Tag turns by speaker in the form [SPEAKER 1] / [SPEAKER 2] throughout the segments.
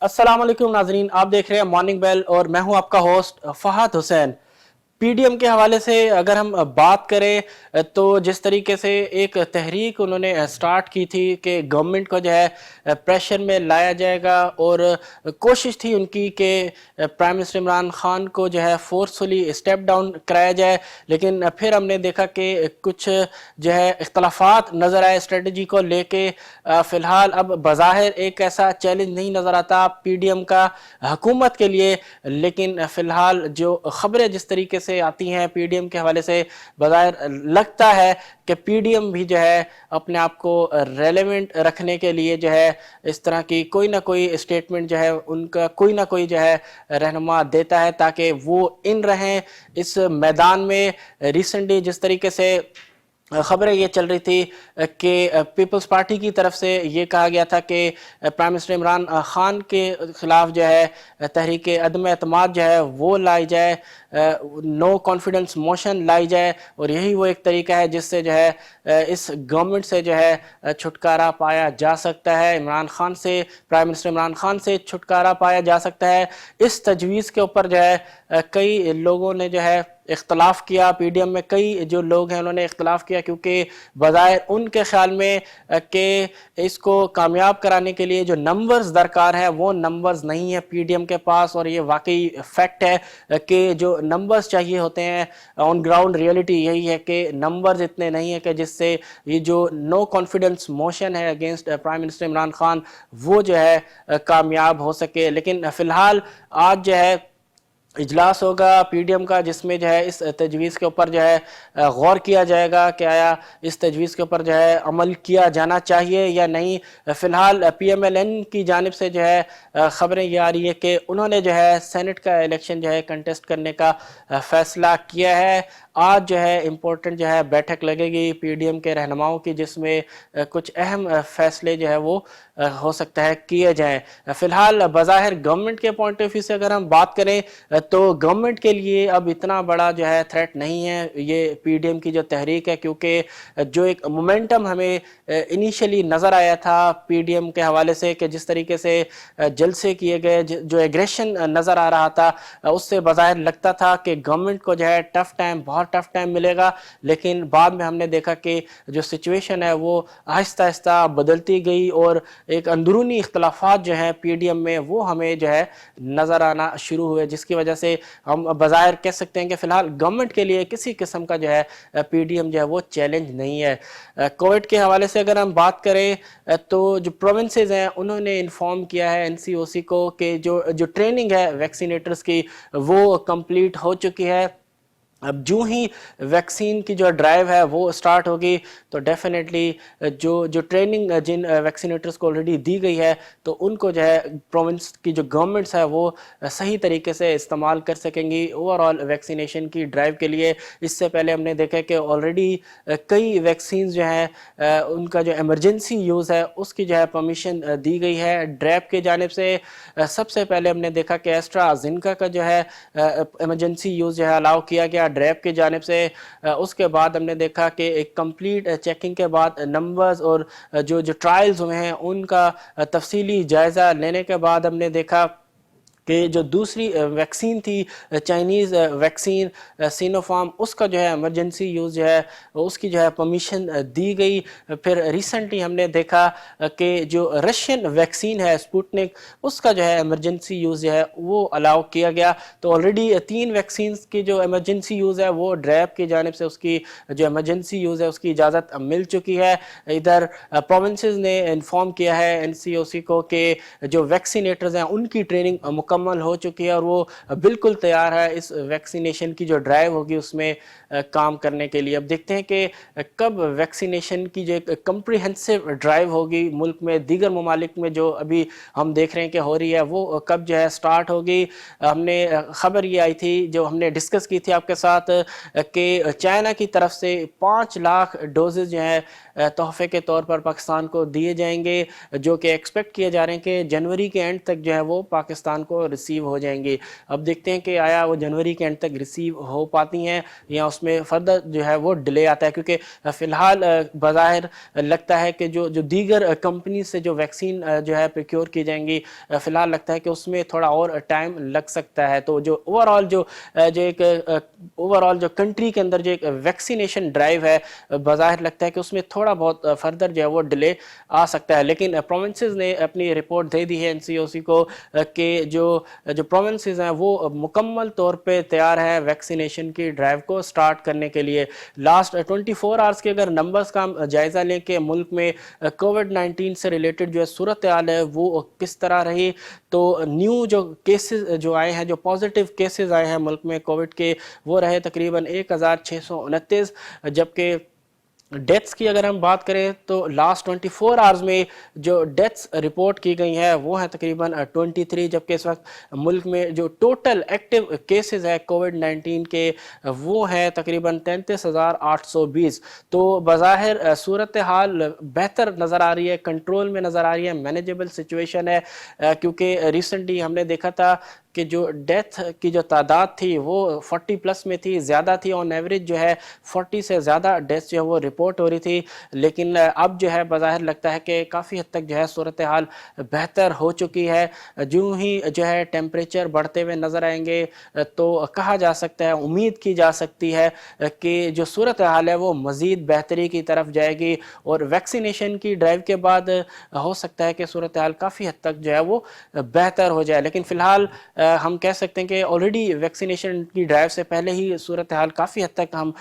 [SPEAKER 1] अस्सलाम वालेकुम नाजरीन, आप देख रहे हैं मॉर्निंग बेल और मैं हूं आपका होस्ट फहद हुसैन। पीडीएम के हवाले से अगर हम बात करें तो जिस तरीके से एक तहरीक उन्होंने स्टार्ट की थी कि गवर्नमेंट को जो है प्रेशर में लाया जाएगा, और कोशिश थी उनकी कि प्राइम मिनिस्टर इमरान खान को जो है फोर्सफुली स्टेप डाउन कराया जाए, लेकिन फिर हमने देखा कि कुछ जो है इख्तलाफात नज़र आए स्ट्रेटजी को लेके। फ़िलहाल अब बज़ाहिर एक ऐसा चैलेंज नहीं नज़र आता पीडीएम का हुकूमत के लिए, लेकिन फ़िलहाल जो ख़बरें जिस तरीके से आती हैं पीडीएम के हवाले से, बज़ाहिर लगता है कि पीडीएम भी जो है अपने आप को रेलेवेंट रखने के लिए जो है इस तरह की कोई ना कोई स्टेटमेंट जो है उनका कोई ना कोई जो है रहनुमा देता है ताकि वो इन रहें इस मैदान में। रिसेंटली जिस तरीके से खबरें ये चल रही थी कि पीपल्स पार्टी की तरफ से ये कहा गया था कि प्राइम मिनिस्टर इमरान खान के खिलाफ जो है तहरीक अदम एतमाद जो है वो लाई जाए, नो कॉन्फिडेंस मोशन लाई जाए, और यही वो एक तरीका है जिससे जो है इस गवर्नमेंट से जो है छुटकारा पाया जा सकता है, इमरान खान से, प्राइम मिनिस्टर इमरान खान से छुटकारा पाया जा सकता है। इस तजवीज़ के ऊपर जो है कई लोगों ने जो है इख्तलाफ किया, पीडीएम में कई जो लोग हैं उन्होंने इख्तलाफ किया, क्योंकि बज़ाहिर उनके ख्याल में कि इसको कामयाब कराने के लिए जो नंबर्स दरकार है वो नंबर्स नहीं है पीडीएम के पास, और ये वाकई फैक्ट है कि जो नंबर्स चाहिए होते हैं ऑन ग्राउंड रियलिटी यही है कि नंबर्स इतने नहीं है कि जिससे ये जो नो कॉन्फिडेंस मोशन है against prime minister Imran Khan वो जो है कामयाब हो सके। लेकिन फ़िलहाल आज जो है इजलास होगा पीडीएम का, जिसमें जो है इस तजवीज़ के ऊपर जो है गौर किया जाएगा कि आया इस तजवीज़ के ऊपर जो है अमल किया जाना चाहिए या नहीं। फ़िलहाल पीएमएलएन की जानिब से जो है ख़बरें ये आ रही है कि उन्होंने जो है सेनेट का इलेक्शन जो है कंटेस्ट करने का फ़ैसला किया है। आज जो है इम्पोर्टेंट जो है बैठक लगेगी पीडीएम के रहनुमाओं की, जिसमें कुछ अहम फ़ैसले जो है वो हो सकता है किए जाएं। फ़िलहाल बज़ाहिर गवर्नमेंट के पॉइंट ऑफ व्यू से अगर हम बात करें तो गवर्नमेंट के लिए अब इतना बड़ा जो है थ्रेट नहीं है ये पीडीएम की जो तहरीक है, क्योंकि जो एक मोमेंटम हमें इनिशियली नज़र आया था पीडीएम के हवाले से कि जिस तरीके से जलसे किए गए, जो एग्रेशन नज़र आ रहा था, उससे बज़ाहिर लगता था कि गवर्नमेंट को जो है बहुत टफ टाइम मिलेगा। लेकिन बाद में हमने देखा कि जो सिचुएशन है वो आहिस्ता आहिस्ता बदलती गई और एक अंदरूनी इख्तलाफात जो है पीडीएम में वो हमें जो है नज़र आना शुरू हुए, जिसकी वजह से हम बज़ाहिर कह सकते हैं कि फ़िलहाल गवर्नमेंट के लिए किसी किस्म का जो है पीडीएम जो है वो चैलेंज नहीं है। कोविड के हवाले से अगर हम बात करें तो जो प्रोविंसेस हैं उन्होंने इन्फॉर्म किया है एनसीओसी को कि जो ट्रेनिंग है वैक्सीनेटर्स की वो कंप्लीट हो चुकी है। अब जो ही वैक्सीन की जो ड्राइव है वो स्टार्ट होगी तो डेफिनेटली जो ट्रेनिंग जिन वैक्सीनेटर्स को ऑलरेडी दी गई है तो उनको जो है प्रोविंस की जो गवर्नमेंट्स है वो सही तरीके से इस्तेमाल कर सकेंगी ओवरऑल वैक्सीनेशन की ड्राइव के लिए। इससे पहले हमने देखा कि ऑलरेडी कई वैक्सीन जो हैं उनका जो एमरजेंसी यूज़ है उसकी जो है परमिशन दी गई है ड्रैप की जानिब से। सबसे पहले हमने देखा कि एस्ट्राजेनेका का जो है एमरजेंसी यूज़ जो है अलाउ किया गया ड्रैप की जानिब से। उसके बाद हमने देखा कि एक कंप्लीट चेकिंग के बाद नंबर्स और जो ट्रायल्स हुए हैं उनका तफसीली जायज़ा लेने के बाद हमने देखा कि जो दूसरी वैक्सीन थी चाइनीज़ वैक्सीन सिनोफार्म उसका जो है एमरजेंसी यूज़ जो है उसकी जो है परमिशन दी गई। फिर रिसेंटली हमने देखा कि जो रशियन वैक्सीन है स्पुतनिक उसका जो है एमरजेंसी यूज़ जो है वो अलाउ किया गया। तो ऑलरेडी 3 वैक्सीन की जो एमरजेंसी यूज़ है वो ड्रैप की जानिब से उसकी जो एमरजेंसी यूज़ है उसकी इजाज़त मिल चुकी है। इधर प्रोविंसेस ने इन्फॉर्म किया है एनसीओसी को कि जो वैक्सीनेटर्स हैं उनकी ट्रेनिंग मुकम्मल हो चुकी है और वो बिल्कुल तैयार है इस वैक्सीनेशन की जो ड्राइव होगी उसमें काम करने के लिए। अब देखते हैं कि कब वैक्सीनेशन की जो एक कम्प्रिहेंसिव ड्राइव होगी मुल्क में दीगर ममालिक में जो अभी हम देख रहे हैं कि हो रही है वो कब जो है स्टार्ट होगी। हमने खबर ये आई थी जो हमने डिस्कस की थी आपके साथ कि चाइना की तरफ से 5 लाख डोजेज जो है तोहफे के तौर पर पाकिस्तान को दिए जाएंगे जो कि एक्सपेक्ट किए जा रहे हैं कि जनवरी के एंड तक जो है वो पाकिस्तान को وہ ریسیو ہو جائیں گی. اب دیکھتے ہیں کہ آیا وہ جنوری کے اینڈ تک ریسیو ہو پاتی ہیں یا اس میں فردر جو ہے وہ ڈیلے آتا ہے, کیونکہ فی الحال بظاہر لگتا ہے کہ جو دیگر کمپنی سے جو ویکسین جو ہے پریکیور کی جائیں گی, فی الحال لگتا ہے کہ اس میں تھوڑا اور ٹائم لگ سکتا ہے. تو جو اوور آل جو کنٹری کے اندر جو ایک ویکسینیشن ڈرائیو ہے, بظاہر لگتا ہے کہ اس میں تھوڑا بہت فردر جو ہے وہ ڈیلے آ سکتا ہے. لیکن پروونسز نے اپنی رپورٹ دے دی ہے NCOC کو کہ جو پروونسز ہیں وہ مکمل طور پہ تیار ہے ویکسینیشن کی ڈرائیو کو سٹارٹ کرنے کے لیے. لاسٹ 24 آورز کے اگر نمبرز کا ہم جائزہ لیں کہ ملک میں کووڈ-19 سے ریلیٹڈ جو ہے صورتحال ہے وہ کس طرح رہی, تو نیو جو کیسز جو آئے ہیں, جو پازیٹیو کیسز آئے ہیں ملک میں کووڈ کے, وہ رہے تقریباً 1629, جبکہ ڈیتھس کی اگر ہم بات کریں تو لاسٹ 24 آورز میں جو ڈیتھس رپورٹ کی گئی ہیں وہ ہیں تقریباً 23, جبکہ اس وقت ملک میں جو ٹوٹل ایکٹیو کیسز ہیں کووڈ-19 کے وہ ہیں تقریباً 33,820. تو بظاہر صورتحال بہتر نظر آ رہی ہے, کنٹرول میں نظر آ رہی ہے, مینیجیبل سچویشن ہے, کیونکہ ریسنٹلی ہم نے دیکھا تھا کہ جو ڈیتھ کی جو تعداد تھی وہ 40+ میں تھی, زیادہ تھی, آن ایوریج جو ہے 40 سے زیادہ ڈیتھ جو ہے وہ رپورٹ ہو رہی تھی. لیکن اب جو ہے بظاہر لگتا ہے کہ کافی حد تک جو ہے صورتحال بہتر ہو چکی ہے. جو ہی جو ہے ٹیمپریچر بڑھتے ہوئے نظر آئیں گے تو کہا جا سکتا ہے, امید کی جا سکتی ہے کہ جو صورتحال ہے وہ مزید بہتری کی طرف جائے گی, اور ویکسینیشن کی ڈرائیو کے بعد ہو سکتا ہے کہ صورتحال کافی حد تک جو ہے وہ بہتر ہو جائے. لیکن فی الحال ہم کہہ سکتے ہیں کہ آلریڈی ویکسینیشن کی ڈرائیو سے پہلے ہی صورتحال کافی حد تک ہم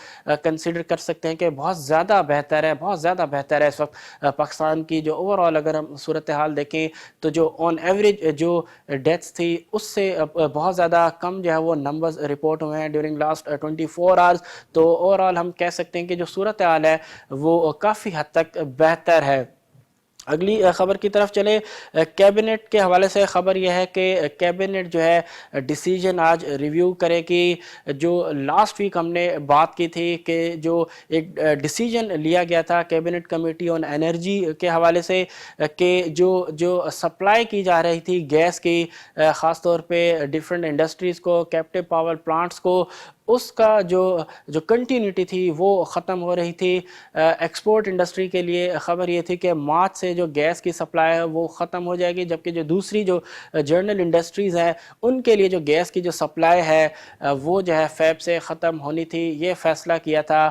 [SPEAKER 1] کنسیڈر کر سکتے ہیں کہ بہت زیادہ بہتر ہے, بہت زیادہ بہتر ہے اس وقت پاکستان کی. جو اوور آل اگر ہم صورتحال دیکھیں تو جو آن ایوریج جو ڈیتھس تھی اس سے بہت زیادہ کم جو ہے وہ نمبرز رپورٹ ہوئے ہیں ڈیورنگ لاسٹ 24 آورز. تو اوور آل ہم کہہ سکتے ہیں کہ جو صورتحال ہے وہ کافی حد تک بہتر ہے. اگلی خبر کی طرف چلے, کیبنٹ کے حوالے سے خبر یہ ہے کہ کیبنٹ جو ہے ڈیسیجن آج ریویو کرے گی. جو لاسٹ ویک ہم نے بات کی تھی کہ جو ایک ڈیسیجن لیا گیا تھا کیبنٹ کمیٹی آن انرجی کے حوالے سے کہ جو سپلائی کی جا رہی تھی گیس کی, خاص طور پہ ڈیفرنٹ انڈسٹریز کو, کیپٹیو پاور پلانٹس کو, اس کا جو کنٹینیوٹی تھی وہ ختم ہو رہی تھی. ایکسپورٹ انڈسٹری کے لیے خبر یہ تھی کہ مارچ سے جو گیس کی سپلائی ہے وہ ختم ہو جائے گی, جبکہ جو دوسری جو جرنل انڈسٹریز ہیں ان کے لیے جو گیس کی جو سپلائی ہے وہ جو ہے فیب سے ختم ہونی تھی. یہ فیصلہ کیا تھا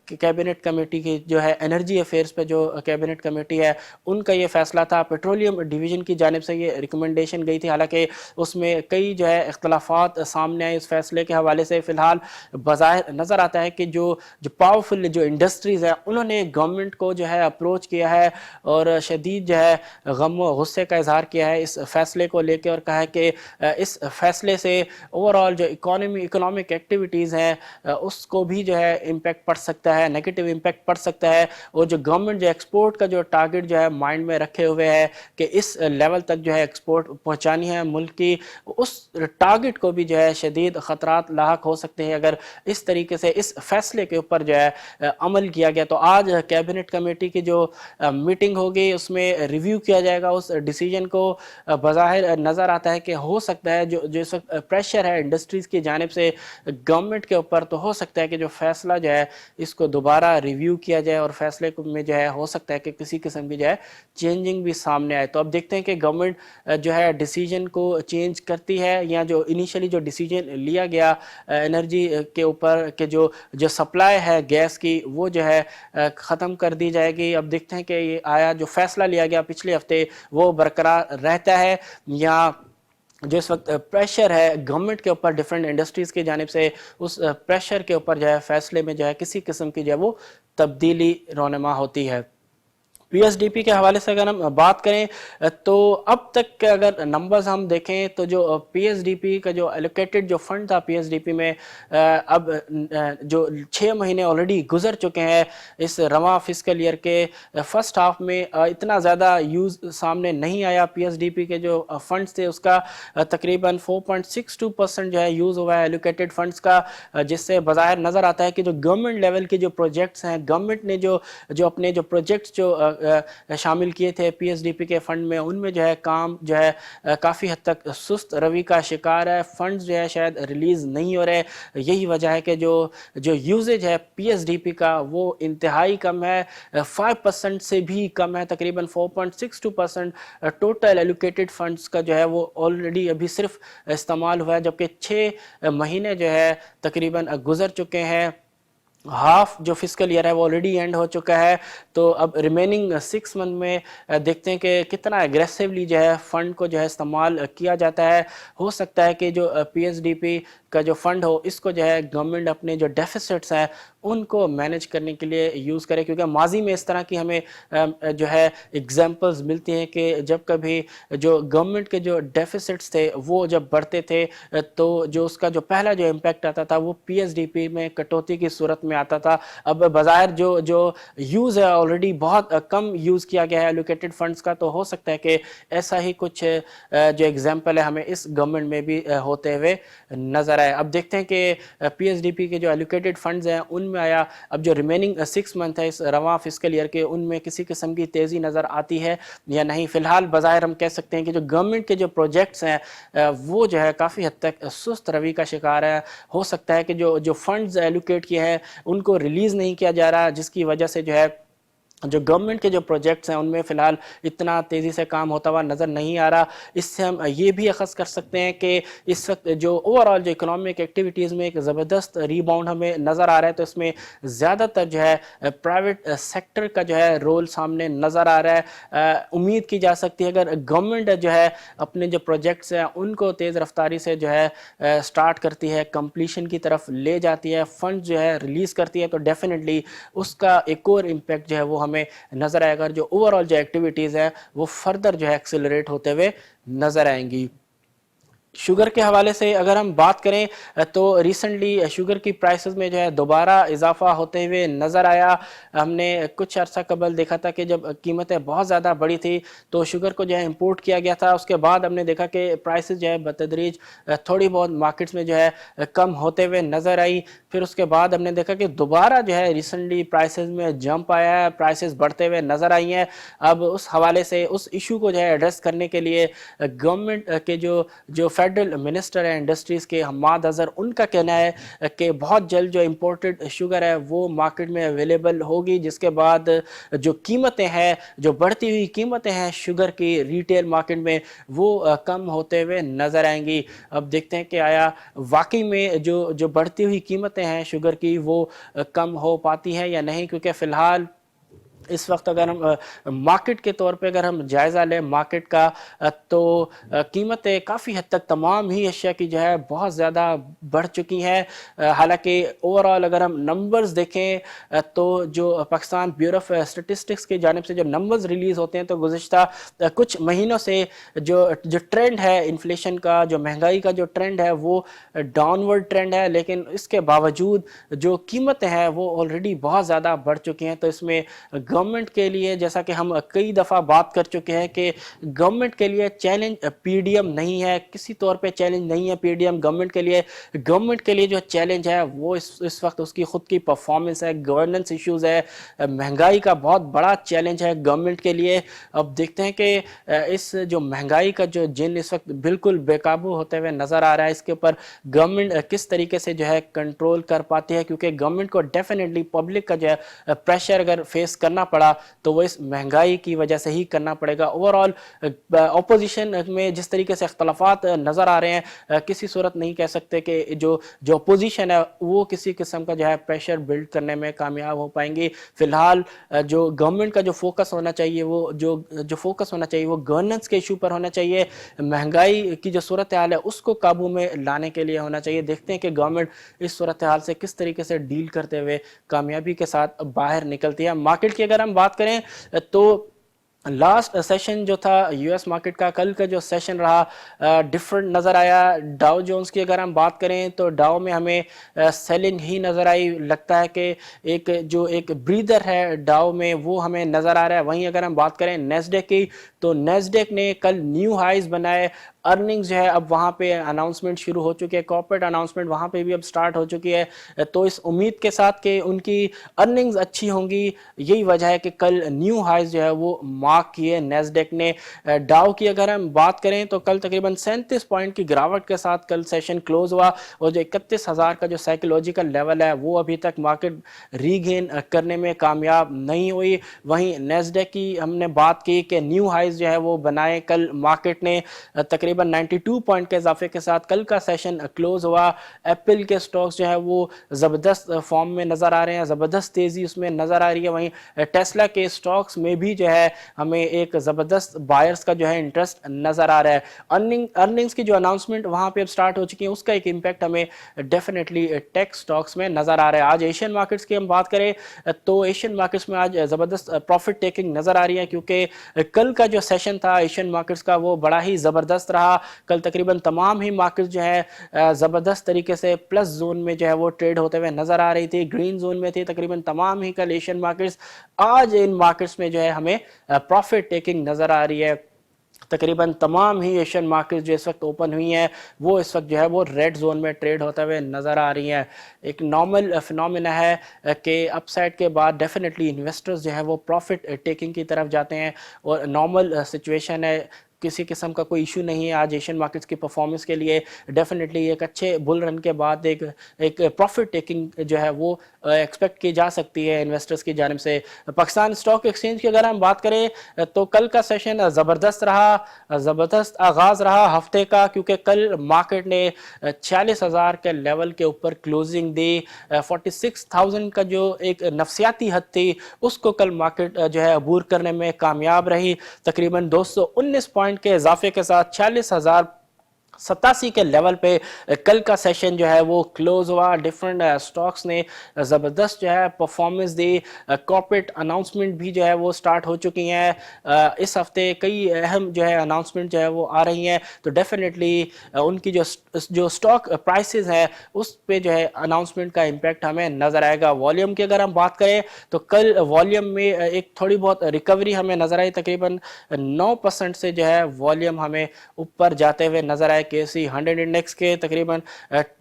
[SPEAKER 1] کیبنٹ کمیٹی کی جو ہے انرجی افیئرز پہ جو کیبنٹ کمیٹی ہے ان کا یہ فیصلہ تھا. پیٹرولیم ڈویژن کی جانب سے یہ ریکمنڈیشن گئی تھی, حالانکہ اس میں کئی جو ہے اختلافات سامنے آئے اس فیصلے کے حوالے سے. فی الحال بظاہر نظر آتا ہے کہ جو پاورفل جو انڈسٹریز ہیں انہوں نے گورنمنٹ کو جو ہے اپروچ کیا ہے اور شدید جو ہے غم و غصے کا اظہار کیا ہے اس فیصلے کو لے کے, اور کہا ہے کہ اس فیصلے سے اوور آل جو اکنامک ایکٹیویٹیز ہیں اس کو بھی جو ہے امپیکٹ پڑ سکتا ہے, نیگیٹو امپیکٹ پڑ سکتا ہے. اور جو گورنمنٹ جو ایکسپورٹ کا جو ٹارگٹ جو ہے مائنڈ میں رکھے ہوئے ہے کہ اس لیول تک جو ہے ایکسپورٹ پہنچانی ہے ملک کی, اس ٹارگٹ کو بھی جو ہے شدید خطرات لاحق ہو سکتے ہیں اگر اس طریقے سے اس فیصلے کے اوپر جو ہے عمل کیا گیا. تو آج کیبنٹ کمیٹی کی جو میٹنگ ہوگی اس میں ریویو کیا جائے گا اس ڈیسیجن کو. بظاہر نظر آتا ہے کہ ہو سکتا ہے جو اس وقت پریشر ہے انڈسٹریز کی جانب سے گورنمنٹ کے اوپر, تو ہو سکتا ہے کہ جو فیصلہ جو ہے اس کو دوبارہ ریویو کیا جائے اور فیصلے میں جو ہے ہو سکتا ہے کہ کسی قسم کی جو ہے چینجنگ بھی سامنے آئے. تو اب دیکھتے ہیں کہ گورنمنٹ جو ہے ڈیسیجن کو چینج کرتی ہے یا جو انیشلی جو ڈیسیجن لیا گیا انرجی کے اوپر کہ جو سپلائی ہے گیس کی وہ جو ہے ختم کر دی جائے گی. اب دیکھتے ہیں کہ یہ آیا جو فیصلہ لیا گیا پچھلے ہفتے وہ برقرار رہتا ہے یا جو اس وقت پریشر ہے گورنمنٹ کے اوپر ڈیفرنٹ انڈسٹریز کی جانب سے, اس پریشر کے اوپر جو ہے فیصلے میں جو ہے کسی قسم کی جو ہے وہ تبدیلی رونما ہوتی ہے. پی ایس ڈی پی کے حوالے سے اگر ہم بات کریں تو اب تک کے اگر نمبرز ہم دیکھیں تو جو پی ایس ڈی پی کا جو ایلوکیٹڈ جو فنڈ تھا پی ایس ڈی پی میں اب جو 6 مہینے آلریڈی گزر چکے ہیں اس رواں فسکل ایئر کے فرسٹ ہاف میں اتنا زیادہ یوز سامنے نہیں آیا. پی ایس ڈی پی کے جو فنڈز تھے اس کا تقریباً 4.62% جو ہے یوز ہوا ہے ایلوکیٹڈ فنڈز کا, جس سے بظاہر نظر آتا ہے کہ جو گورنمنٹ لیول کے جو پروجیکٹس ہیں گورنمنٹ نے جو اپنے جو پروجیکٹس جو शामिल किए थे पीएसडीपी के फंड में, उनमें जो है काम जो है काफ़ी हद तक सुस्त रवि का शिकार है। फंड्स जो है शायद रिलीज़ नहीं हो रहे। यही वजह है कि जो जो यूजेज है पीएसडीपी का वो इंतहाई कम है, 5% से भी कम है, तकरीबन 4.62% टोटल एलोकेटेड फंड्स का जो है वो ऑलरेडी अभी सिर्फ इस्तेमाल हुआ है, जबकि 6 महीने जो है तकरीबन गुजर चुके हैं। हाफ जो फिस्कल ईयर है वो ऑलरेडी एंड हो चुका है। तो अब रिमेनिंग 6 मंथ में देखते हैं कि कितना एग्रेसिवली जो है फंड को जो है इस्तेमाल किया जाता है। हो सकता है कि जो पीएसडीपी का जो फंड हो इसको जो है गवर्नमेंट अपने जो डेफिसिट्स हैं उनको मैनेज करने के लिए यूज़ करे, क्योंकि माजी में इस तरह की हमें जो है एग्जांपल्स मिलती हैं कि जब कभी जो गवर्नमेंट के जो डेफिसिट्स थे वो जब बढ़ते थे तो जो उसका जो पहला जो इम्पैक्ट आता था वो पीएसडीपी में कटौती की सूरत में आता था। अब बाज़ाहिर जो जो यूज़ है ऑलरेडी बहुत कम यूज़ किया गया है एलोकेटेड फंड्स का, तो हो सकता है कि ऐसा ही कुछ जो एग्जाम्पल है हमें इस गवर्नमेंट में भी होते हुए नज़र आए। अब देखते हैं कि पीएसडीपी के जो एलोकेटेड फंड्स हैं उनमें आया अब जो रिमेनिंग 6 मंथ है इस रवां फिस्कल ईयर के, उनमें किसी किस्म की तेज़ी नज़र आती है या नहीं। फ़िलहाल बाज़ाहिर हम कह सकते हैं कि जो गवर्नमेंट के जो प्रोजेक्ट्स हैं वो जो है काफ़ी हद तक सुस्त रवि का शिकार है। हो सकता है कि जो जो फंड्स एलोकेट किए हैं उनको रिलीज़ नहीं किया जा रहा, जिसकी वजह से जो है जो गवर्नमेंट के जो प्रोजेक्ट्स हैं उनमें फ़िलहाल इतना तेज़ी से काम होता हुआ नज़र नहीं आ रहा। इससे हम ये भी अख़ज़ कर सकते हैं कि इस वक्त जो ओवरऑल जो इकोनॉमिक एक्टिविटीज़ में एक ज़बरदस्त रीबाउंड हमें नज़र आ रहा है, तो इसमें ज़्यादातर जो है प्राइवेट सेक्टर का जो है रोल सामने नज़र आ रहा है। उम्मीद की जा सकती है अगर गवर्नमेंट जो है अपने जो प्रोजेक्ट्स हैं उनको तेज़ रफ्तारी से जो है स्टार्ट करती है, कंप्लीशन की तरफ ले जाती है, फंड जो है रिलीज़ करती है, तो डेफिनेटली उसका एक और इम्पैक्ट जो है वो हमें नजर आएगा। जो ओवरऑल जो एक्टिविटीज है वो फर्दर जो है एक्सेलरेट होते हुए नजर आएंगी। शुगर के हवाले से अगर हम बात करें तो रिसेंटली शुगर की प्राइसेस में जो है दोबारा इजाफा होते हुए नज़र आया। हमने कुछ अर्सा कबल देखा था कि जब कीमतें बहुत ज़्यादा बढ़ी थी तो शुगर को जो है इंपोर्ट किया गया था, उसके बाद हमने देखा कि प्राइसेस जो है बतदरीज थोड़ी बहुत मार्केट्स में जो है कम होते हुए नज़र आई। फिर उसके बाद हमने देखा कि दोबारा जो है रिसेंटली प्राइसेस में जंप आया है, प्राइसेस बढ़ते हुए नज़र आई हैं। अब उस हवाले से उस इशू को जो है एड्रेस करने के लिए गवर्नमेंट के जो फेडरल मिनिस्टर है इंडस्ट्रीज़ के हम्माद अज़हर, उनका कहना है कि बहुत जल्द जो इंपोर्टेड शुगर है वो मार्केट में अवेलेबल होगी, जिसके बाद जो कीमतें हैं, जो बढ़ती हुई कीमतें हैं शुगर की रिटेल मार्केट में, वो कम होते हुए नज़र आएंगी। अब देखते हैं कि आया वाकई में जो जो बढ़ती हुई कीमतें हैं शुगर की वो कम हो पाती हैं या नहीं, क्योंकि फ़िलहाल इस वक्त अगर हम मार्केट के तौर पे अगर हम जायज़ा लें मार्केट का तो कीमतें काफ़ी हद तक तमाम ही अशिया की जो है बहुत ज़्यादा बढ़ चुकी हैं। हालांकि ओवरऑल अगर हम नंबर्स देखें तो जो पाकिस्तान ब्यूरो ऑफ स्टेटिस्टिक्स की जानिब से जो नंबर्स रिलीज़ होते हैं तो गुज़िश्ता कुछ महीनों से जो जो ट्रेंड है इन्फ्लेशन का, जो महंगाई का जो ट्रेंड है वो डाउनवर्ड ट्रेंड है, लेकिन इसके बावजूद जो कीमतें हैं वो ऑलरेडी बहुत ज़्यादा बढ़ चुकी हैं। तो इसमें गवर्नमेंट के लिए, जैसा कि हम कई दफ़ा बात कर चुके हैं कि गवर्नमेंट के लिए चैलेंज पीडीएम नहीं है, किसी तौर पे चैलेंज नहीं है पीडीएम गवर्नमेंट के लिए। गवर्नमेंट के लिए जो चैलेंज है वो इस वक्त उसकी खुद की परफॉर्मेंस है, गवर्नेंस इश्यूज़ है, महंगाई का बहुत बड़ा चैलेंज है गवर्नमेंट के लिए। अब देखते हैं कि इस जो महंगाई का जो जिन इस वक्त बिल्कुल बेकाबू होते हुए नज़र आ रहा है, इसके ऊपर गवर्नमेंट किस तरीके से जो है कंट्रोल कर पाती है, क्योंकि गवर्नमेंट को डेफिनेटली पब्लिक का जो है प्रेशर अगर फेस करना पड़ा तो वो इस महंगाई की वजह से ही करना पड़ेगा। ओवरऑल अपोजिशन में जिस तरीके से इख्तलाफात नज़र आ रहे हैं, किसी सूरत नहीं कह सकते कि जो जो अपोजिशन है वो किसी किस्म का जो है प्रेशर बिल्ड करने में कामयाब हो पाएंगी। फिलहाल जो गवर्नमेंट का जो फोकस होना चाहिए वो जो फोकस होना चाहिए वो गवर्नेंस के इशू पर होना चाहिए, महंगाई की जो सूरत हाल है उसको काबू में लाने के लिए होना चाहिए। देखते हैं कि गवर्नमेंट इस सूरत हाल से किस तरीके से डील करते हुए कामयाबी के साथ बाहर निकलती है। मार्केट की अगर हम बात करें तो लास्ट सेशन जो था यूएस मार्केट का, कल का जो सेशन रहा डिफरेंट नज़र आया। डाउ जोन्स की अगर हम बात करें तो डाउ में हमें सेलिंग ही नज़र आई, लगता है कि एक ब्रीदर है डाउ में वो हमें नज़र आ रहा है। वहीं अगर हम बात करें नेस्डेक की तो नेस्डेक ने कल न्यू हाइज बनाए, अर्निंग्स जो है अब वहाँ पे अनाउंसमेंट शुरू हो चुकी है, कॉर्पोरेट अनाउंसमेंट वहाँ पे भी अब स्टार्ट हो चुकी है। तो इस उम्मीद के साथ कि उनकी अर्निंग्स अच्छी होंगी, यही वजह है कि कल न्यू हाइज जो है वो मार्क किए नेस्डेक ने। डाउ की अगर हम बात करें तो कल तकरीबन 37 पॉइंट की गिरावट के साथ कल सेशन क्लोज हुआ, और जो 31,000 का जो साइकोलॉजिकल लेवल है वो अभी तक मार्केट रीगेन करने में कामयाब नहीं हुई। वहीं नेस्डेक की हमने बात की कि न्यू हाइज जो है वो बनाए कल मार्केट ने, तकरीबन 92 पॉइंट के इजाफे के साथ कल का सेशन क्लोज हुआ। एप्पल के स्टॉक्स जो है वो ज़बरदस्त फॉर्म में नज़र आ रहे हैं, ज़बरदस्त तेज़ी उसमें नज़र आ रही है। वहीं टेस्ला के स्टॉक्स में भी जो है हमें एक ज़बरदस्त बायर्स का जो है इंटरेस्ट नज़र आ रहा है। अर्निंग्स की जो अनाउंसमेंट वहाँ पे अब स्टार्ट हो चुकी है, उसका एक इम्पैक्ट हमें डेफिनेटली टेक स्टॉक्स में नज़र आ रहा है। आज एशियन मार्केट्स की हम बात करें तो एशियन मार्केट्स में आज ज़बरदस्त प्रॉफिट टेकिंग नज़र आ रही है, क्योंकि कल का जो सेशन था एशियन मार्केट्स का वो बड़ा ही ज़बरदस्त रहा। कल तकरीबन तमाम ही मार्केट्स जो है ज़बरदस्त तरीके से प्लस जोन में जो है वो ट्रेड होते हुए नज़र आ रही थी, ग्रीन जोन में थी तकरीबन तमाम ही कल एशियन मार्केट्स। आज इन मार्केट्स में जो है हमें प्रॉफिट टेकिंग नज़र आ रही है। तकरीबन तमाम ही एशियन मार्केट्स जो इस वक्त ओपन हुई हैं वो इस वक्त जो है वो रेड जोन में ट्रेड होते हुए नज़र आ रही हैं। एक नॉर्मल फिनोमेना है कि अपसाइड के बाद डेफिनेटली इन्वेस्टर्स जो है वो प्रॉफिट टेकिंग की तरफ जाते हैं, और नॉर्मल सिचुएशन है, किसी किस्म का कोई इशू नहीं है आज एशियन मार्केट्स की परफॉर्मेंस के लिए। डेफिनेटली एक अच्छे बुल रन के बाद एक प्रॉफिट टेकिंग जो है वो एक्सपेक्ट की जा सकती है इन्वेस्टर्स की जानिब से। पाकिस्तान स्टॉक एक्सचेंज की अगर हम बात करें तो कल का सेशन ज़बरदस्त रहा, ज़बरदस्त आगाज़ रहा हफ्ते का, क्योंकि कल मार्केट ने 46,000 के लेवल के ऊपर क्लोजिंग दी। 46,000 का जो एक नफसियाती हद थी उसको कल मार्केट जो है अबूर करने में कामयाब रही। तकरीबन 219 पॉइंट के इजाफे के साथ 46,087 के लेवल पे कल का सेशन जो है वो क्लोज हुआ। डिफरेंट स्टॉक्स ने ज़बरदस्त जो है परफॉर्मेंस दी। कॉर्पोरेट अनाउंसमेंट भी जो है वो स्टार्ट हो चुकी हैं। इस हफ्ते कई अहम जो है अनाउंसमेंट जो है वो आ रही हैं, तो डेफिनेटली उनकी जो स्टॉक प्राइसेस हैं उस पे जो है अनाउंसमेंट का इम्पैक्ट हमें नज़र आएगा। वॉल्यूम की अगर हम बात करें तो कल वॉल्यूम में एक थोड़ी बहुत रिकवरी हमें नज़र आई, तकरीबन 9% से जो है वॉल्यूम हमें ऊपर जाते हुए नज़र आए। केसी 100 इंडेक्स के तकरीबन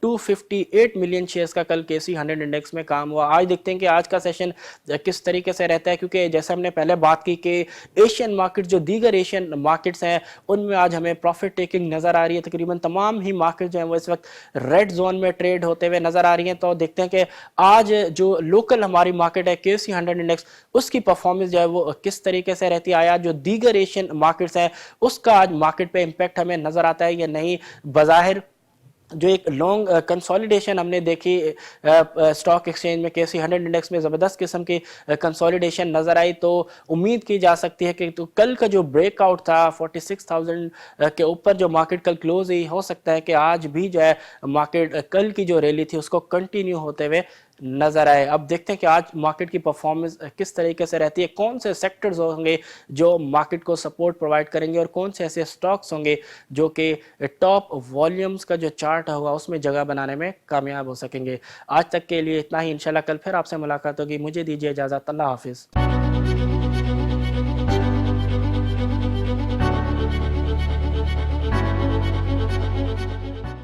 [SPEAKER 1] 258 मिलियन शेयर्स का कल केसी 100 इंडेक्स में काम हुआ। आज देखते हैं कि आज का सेशन किस तरीके से रहता है, क्योंकि जैसे हमने पहले बात की कि एशियन मार्केट जो दीगर एशियन मार्केट्स हैं उनमें आज हमें प्रॉफिट टेकिंग नज़र आ रही है। तकरीबन तमाम ही मार्केट जो है वो इस वक्त रेड जोन में ट्रेड होते हुए नज़र आ रही हैं। तो देखते हैं कि आज जो लोकल हमारी मार्केट है केसी 100 इंडेक्स, उसकी परफॉर्मेंस जो है वो किस तरीके से रहती है। आया जो दीगर एशियन मार्केट्स हैं उसका आज मार्केट पे इम्पैक्ट हमें नज़र आता है या नहीं। बज़ाहिर जो एक लॉन्ग कंसोलिडेशन हमने देखी स्टॉक एक्सचेंज में, केसी 100 इंडेक्स में ज़बरदस्त किस्म की कंसोलिडेशन नज़र आई, तो उम्मीद की जा सकती है कि तो कल का जो ब्रेकआउट था 46,000 के ऊपर जो मार्केट कल क्लोज हुई, हो सकता है कि आज भी जो है मार्केट कल की जो रैली थी उसको कंटिन्यू होते हुए नज़र आए। अब देखते हैं कि आज मार्केट की परफॉर्मेंस किस तरीके से रहती है, कौन से सेक्टर्स होंगे जो मार्केट को सपोर्ट प्रोवाइड करेंगे, और कौन से ऐसे स्टॉक्स होंगे जो कि टॉप वॉल्यूम्स का जो चार्ट होगा उसमें जगह बनाने में कामयाब हो सकेंगे। आज तक के लिए इतना ही, इंशाल्लाह कल फिर आपसे मुलाकात होगी। मुझे दीजिए इजाज़त, अल्लाह हाफिज़।